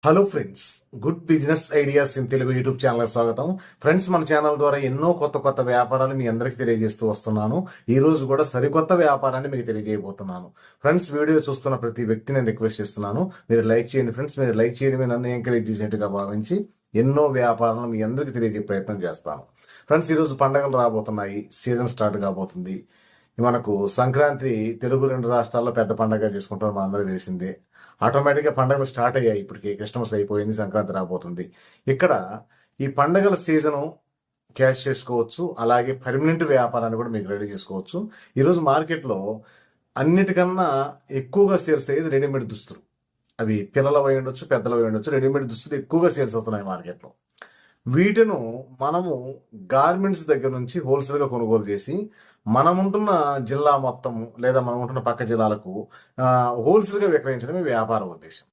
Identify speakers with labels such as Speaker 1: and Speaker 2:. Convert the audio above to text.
Speaker 1: Hello friends, good business ideas in Telugu YouTube channel స్వాగతం. Friends, మన channel ద్వారా ఎన్నో కొత్త వ్యాపారాలు మీ అందరికీ తెలియజేస్తూ వస్తున్నాను. ఈ రోజు కూడా సరికొత్త వ్యాపారాన్ని మీకు తెలియజేయబోతున్నాను. ఫ్రెండ్స్, వీడియో చూస్తున్న ప్రతి వ్యక్తి నేను రిక్వెస్ట్ చేస్తున్నాను, మీరు లైక్ చేయండి. ఫ్రెండ్స్, మీరు లైక్ చేయడమే నన్ను ఎంకరేజ్ చేసినట్టుగా భావించి ఎన్నో వ్యాపారాలను మీ అందరికీ తెలియజే ప్రయత్నం చేస్తాను. ఫ్రెండ్స్, ఈ రోజు పండుగలు రాబోతున్నాయి, సీజన్ స్టార్ట్ కాబోతుంది. మనకు సంక్రాంతి తెలుగు రెండు రాష్ట్రాల్లో పెద్ద పండగ చేసుకుంటాం, మన అందరికీ తెలిసిందే. ఆటోమేటిక్గా పండుగలు స్టార్ట్ అయ్యాయి. ఇప్పటికి క్రిస్మస్ అయిపోయింది, సంక్రాంతి రాబోతుంది. ఇక్కడ ఈ పండుగల సీజను క్యాష్ చేసుకోవచ్చు, అలాగే పర్మనెంట్ వ్యాపారాన్ని కూడా మీకు రెడీ చేసుకోవచ్చు. ఈరోజు మార్కెట్లో అన్నిటికన్నా ఎక్కువగా సేల్స్ అయ్యేది రెడీమేడ్ దుస్తులు. అవి పిల్లలు అయి ఉండొచ్చు, పెద్దలు అయి ఉండొచ్చు. రెడీమేడ్ దుస్తులు ఎక్కువగా సేల్స్ అవుతున్నాయి మార్కెట్లో. వీటిను మనము గార్మెంట్స్ దగ్గర నుంచి హోల్సేల్ గా కొనుగోలు చేసి మనముంటున్న జిల్లా మొత్తము లేదా మనం ఉంటున్న పక్క జిల్లాలకు హోల్సేల్ గా విక్రయించడమే వ్యాపార ఉద్దేశం.